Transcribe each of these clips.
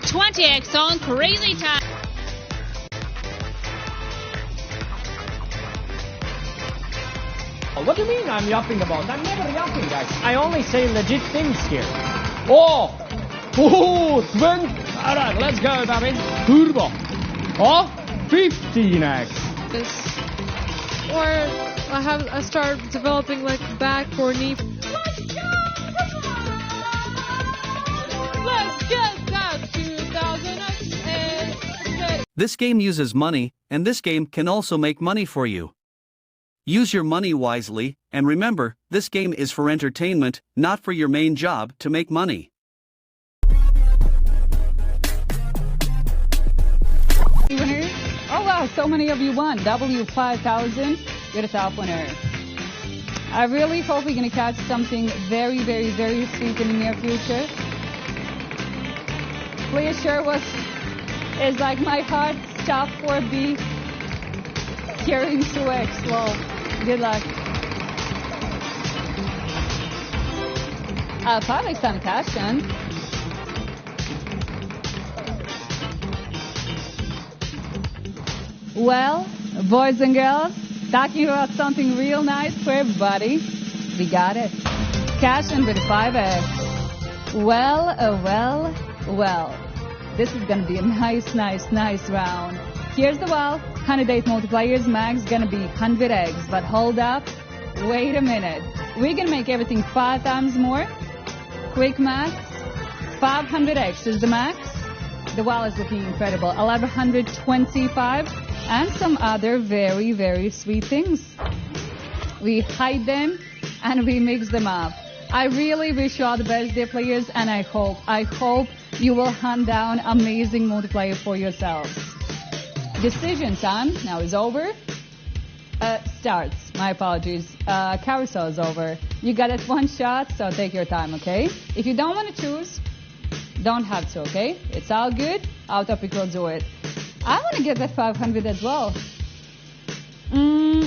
20x on Crazy Time. What do you mean I'm yapping about? I'm never yapping, guys. I only say legit things here. Oh! Ooh, 20. Alright, let's go, David. Turbo. Oh, 15x. Or I start developing like back or knee. Let's get that 2000x. This game uses money, and this game can also make money for you. Use your money wisely, and remember, this game is for entertainment, not for your main job to make money. Oh wow, so many of you won. W5000, you're the top winner. I really hope we're gonna catch something very, very, very sweet in the near future. Please share what is like my heart stopped for B. Hearing 2x, well, good luck. 5x on cash in. Well, boys and girls, talking about something real nice for everybody. We got it. Cash in with 5x. Well. This is gonna be a nice round. Here's the well. Candidate multipliers max gonna be 100 eggs, but hold up, wait a minute. We're gonna make everything 5 times more. Quick math, 500 eggs is the max. The well is looking incredible. 1125 and some other very, very sweet things. We hide them and we mix them up. I really wish you all the best, dear players, and I hope you will hunt down amazing multiplier for yourselves. Decision time now is over. Starts. My apologies. Carousel is over. You got it one shot, so take your time, okay? If you don't want to choose, don't have to, okay? It's all good. Our topic will do it. I want to get that 500 as well.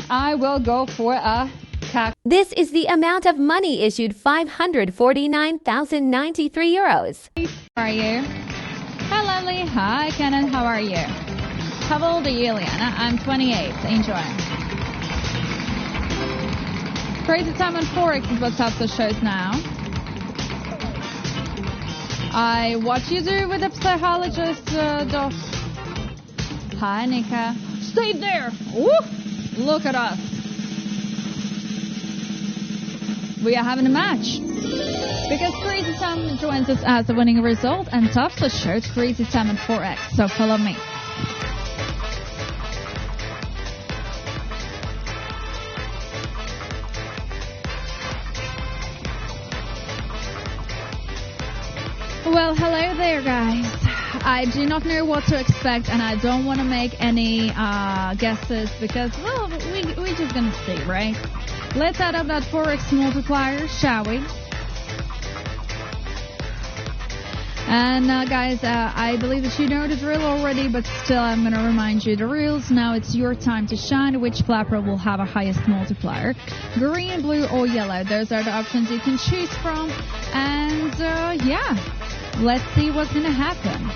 I will go for a cash. This is the amount of money issued, 549,093 euros. How are you? Hi, Lovely. Hi, Kenneth. How are you? How old are you, Liana? I'm 28. Enjoy. Crazy Time on Forex is what TOPSLOT shows now. What you do with the psychologist, Doc? Hi, Nika. Stay there. Woo! Look at us. We are having a match. Because Crazy Time joins us as a winning result, and TOPSLOT shows Crazy Time on Forex. So follow me. Well, hello there, guys. I do not know what to expect, and I don't want to make any guesses because, well, we're just going to see, right? Let's add up that Forex multiplier, shall we? And guys, I believe that you know the drill already, but still I'm going to remind you the rules. Now it's your time to shine. Which flapper will have a highest multiplier? Green, blue, or yellow? Those are the options you can choose from. And yeah, let's see what's going to happen.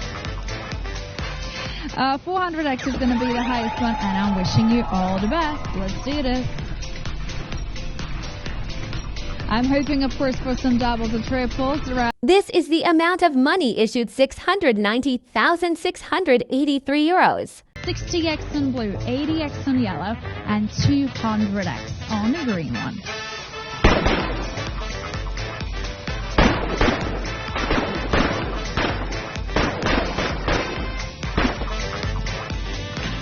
400x is going to be the highest one, and I'm wishing you all the best. Let's do this. I'm hoping, of course, for some doubles and triples. This is the amount of money issued, 690,683 euros. 60x on blue, 80x on yellow, and 200x on the green one.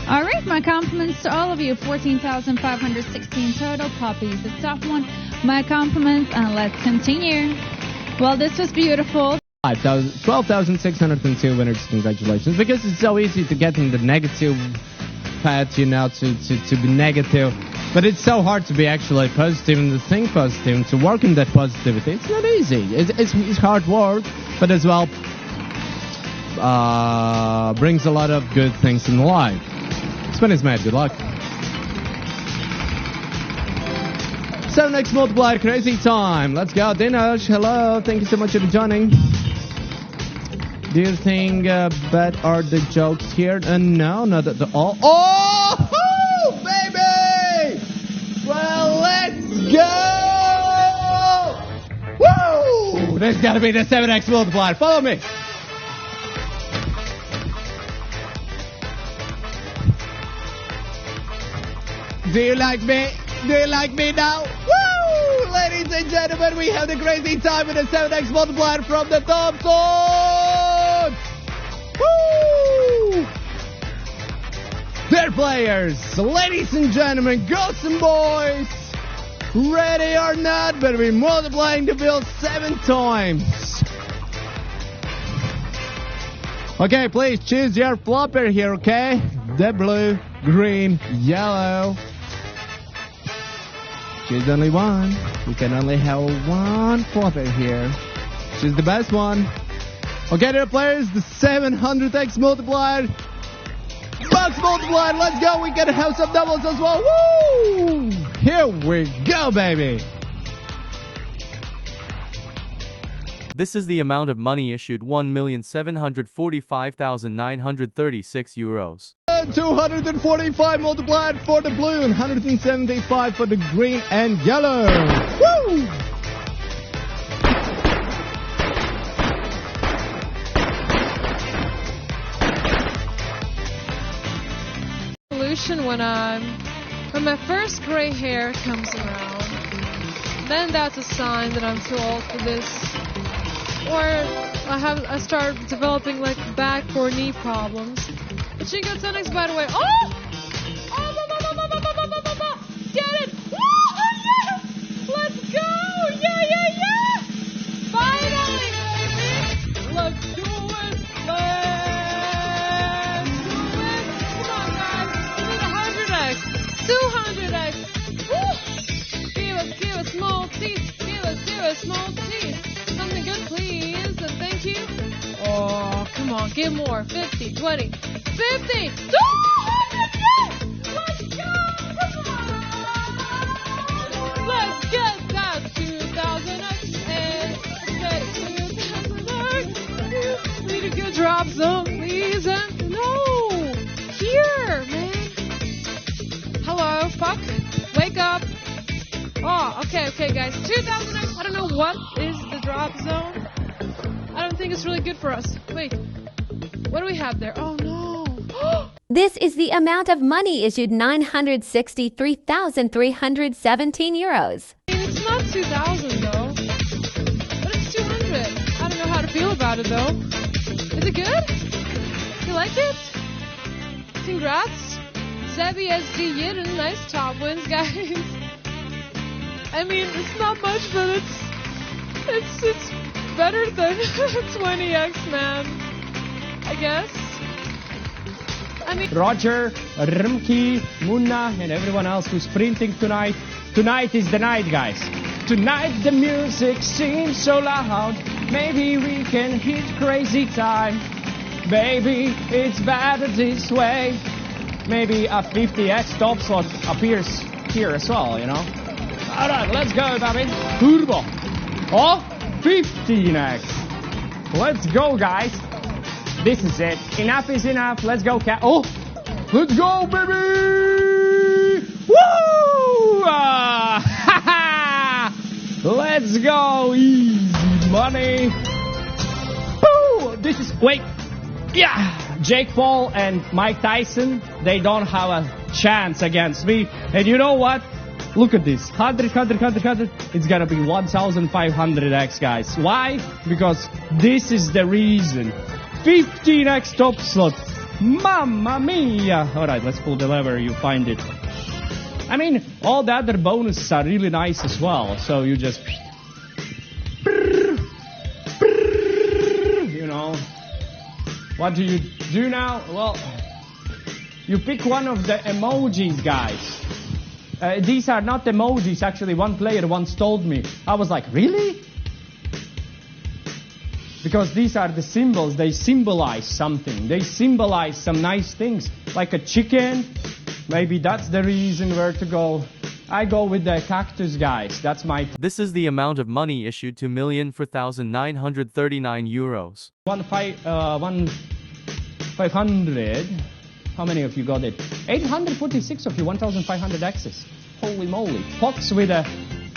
All right, my compliments to all of you. 14,516 total. Poppy is the top one. My compliments, and let's continue. Well, this was beautiful. 12,602 winners. Congratulations. Because it's so easy to get in the negative path, you know, to be negative. But it's so hard to be actually positive and to think positive, to work in that positivity. It's not easy. It's hard work, but as well brings a lot of good things in life. Spin is mad. Good luck. 7x multiplier crazy time. Let's go, Dinesh. Hello, thank you so much for joining. Do you think bad are the jokes here? No, not at all. Oh, baby! Well, let's go! Woo! There's gotta be the 7x multiplier. Follow me. Do you like me? Do you like me now? Woo! Ladies and gentlemen, we have the crazy time with the 7x multiplier from the TOPSLOT! Woo! Dear players, ladies and gentlemen, girls and boys, ready or not, but we're multiplying the bill 7 times. Okay, please choose your flopper here, okay? The blue, green, yellow. Choose only one. You can only have one flopper here. Choose the best one. Okay, dear players, the 700x multiplier. Bucks multiplier, let's go. We can have some doubles as well. Woo! Here we go, baby. This is the amount of money issued: 1,745,936 euros. 245 multiplied for the blue and 175 for the green and yellow. Woo! Solution when my first gray hair comes around, then that's a sign that I'm too old for this. Or I start developing like back or knee problems. But she got 10x, by the way. Oh! Get it! Woo! Yes! Let's go! Yeah! Finally, baby! Let's do it! Come on, guys. We need 100x. 200x. Woo! Give us small teeth. Give us small teeth. Something good, please. And thank you. Oh, come on. Give more. 50, 20, 50, 200, yes! Let's go! Come on! Let's get that 2,000x and get 2,000x. We need a good drop zone, please. And no! Here, man. Hello, fuck. Wake up. Oh, okay, guys. 2,000x. I don't know what is the drop zone. I don't think it's really good for us. Wait. What do we have there? Oh, no. This is the amount of money issued: 963,317 euros. It's not 2,000, though. But it's 200. I don't know how to feel about it, though. Is it good? You like it? Congrats. Zebi SD Yidden. Nice top wins, guys. I mean, it's not much, but it's better than 20x, man. I guess. I mean, Roger, Rimki, Munna, and everyone else who's printing tonight. Tonight is the night, guys. Tonight the music seems so loud. Maybe we can hit crazy time. Baby, it's better this way. Maybe a 50x TOPSLOT appears here as well, you know. Alright, let's go, baby. Turbo. Oh, 15x. Let's go, guys. This is it. Enough is enough. Let's go, cat. Oh, let's go, baby. Woo! Let's go. Easy money. Woo! This is, wait. Yeah. Jake Paul and Mike Tyson, they don't have a chance against me. And you know what? Look at this. 100. It's gonna be 1,500x, guys. Why? Because this is the reason. 15x TOPSLOT. Mamma mia. Alright, let's pull the lever. You find it. I mean, all the other bonuses are really nice as well. So you just... You know. What do you do now? Well, you pick one of the emojis, guys. These are not emojis. Actually, one player once told me. I was like, really? Because these are the symbols. They symbolize something. They symbolize some nice things. Like a chicken. Maybe that's the reason where to go. I go with the cactus, guys. That's my This is the amount of money issued to million for 1,939 euros. 500. How many of you got it? 846 of you, 1,500 X's. Holy moly. Fox with a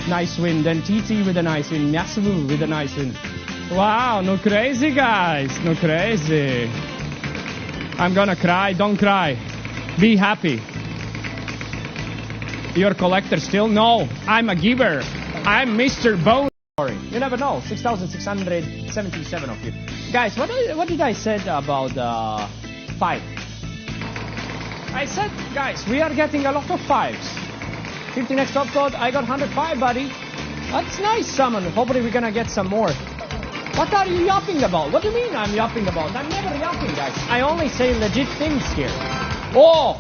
nice win, then TT with a nice win, Yasubu with a nice win. Wow, no crazy, guys. No crazy. I'm gonna cry. Don't cry. Be happy. You're a collector still? No, I'm a giver. I'm Mr. Bone. You never know. 6,677 of you. Guys, what did I said about 5? I said, guys, we are getting a lot of 5s. 15x TOPSLOT, I got 105, buddy. That's nice, Summon. Hopefully we're gonna get some more. What are you yapping about? What do you mean I'm yapping about? I'm never yapping, guys. I only say legit things here. Oh,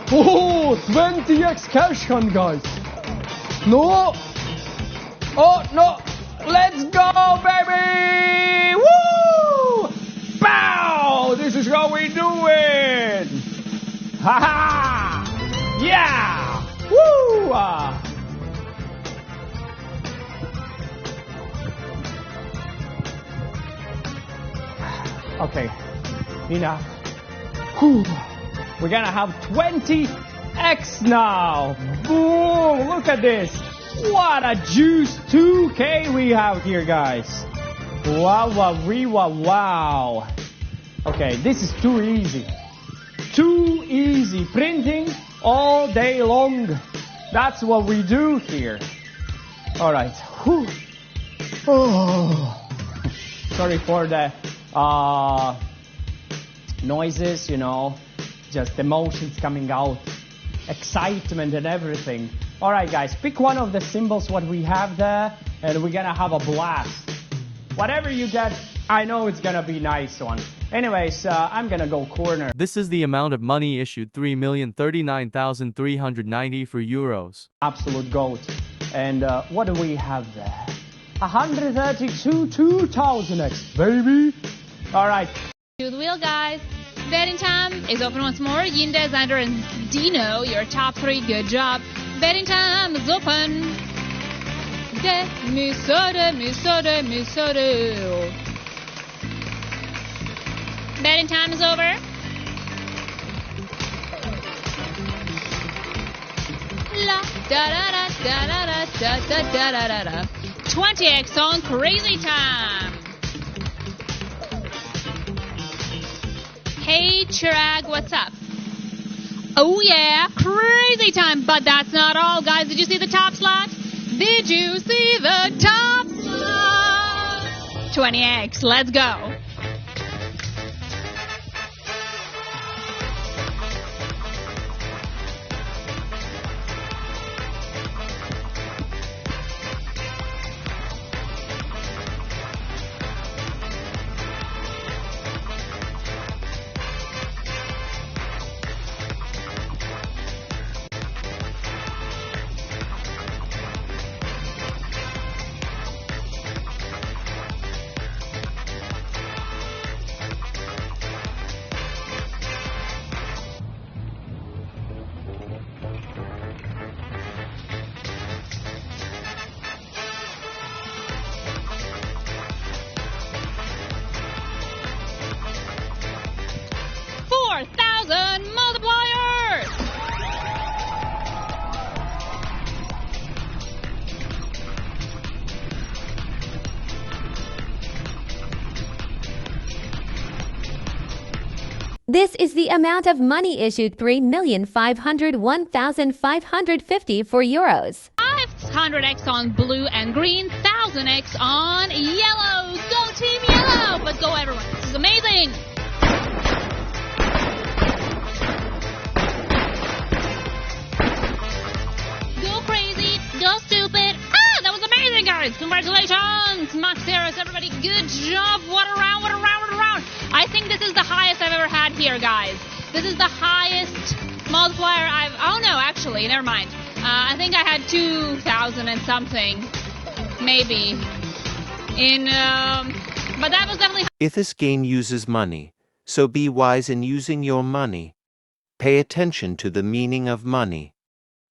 20x cash hunt, guys. No. Oh, no. Let's go, baby. Woo! Bow! This is how we do it. Ha ha! Yeah! Woo! Okay, enough. Whew. We're gonna have 20x now. Boom! Look at this. What a juice 2K we have here, guys. Wow, wow, wow. Okay, this is too easy. Too easy. Printing all day long. That's what we do here. All right. Whew. Oh. Sorry for the noises, you know, just emotions coming out, excitement and everything. All right, guys, pick one of the symbols what we have there, and we're gonna have a blast. Whatever you get, I know it's gonna be nice one. Anyways, I'm gonna go corner. This is the amount of money issued 3,039,390 for euros. Absolute gold. And what do we have there? 132 2000x, baby. All right. To the wheel, guys. Betting time is open once more. Yinda, Xander, and Dino, your top 3. Good job. Betting time is open. Minnesota. Betting time is over. La da da da da da da da da da da. 20x on crazy time. Hey Chirag, what's up? Oh yeah, crazy time. But that's not all, guys. Did you see the top slot? Did you see the top slot? 20x, let's go. Multipliers! This is the amount of money issued 3,501,550 for euros. 500x on blue and green, 1,000x on yellow. Go Team Yellow! But go everyone. This is amazing! Go stupid. Ah, that was amazing, guys. Congratulations. Max Zeros, everybody. Good job. What a round. I think this is the highest I've ever had here, guys. This is the highest multiplier oh, no, actually. Never mind. I think I had 2,000 and something. Maybe. But that was definitely... If this game uses money, so be wise in using your money. Pay attention to the meaning of money.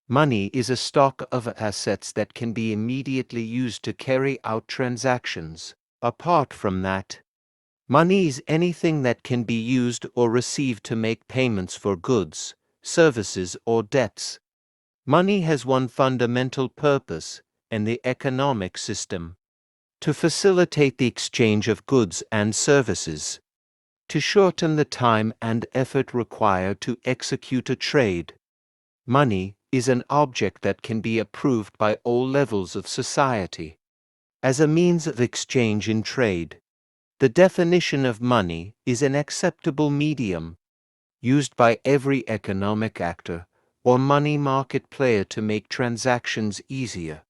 Money is a stock of assets that can be immediately used to carry out transactions. Apart from that, money is anything that can be used or received to make payments for goods, services, or debts. Money has one fundamental purpose in the economic system: to facilitate the exchange of goods and services, to shorten the time and effort required to execute a trade. Money is an object that can be approved by all levels of society as a means of exchange in trade. The definition of money is an acceptable medium used by every economic actor or money market player to make transactions easier.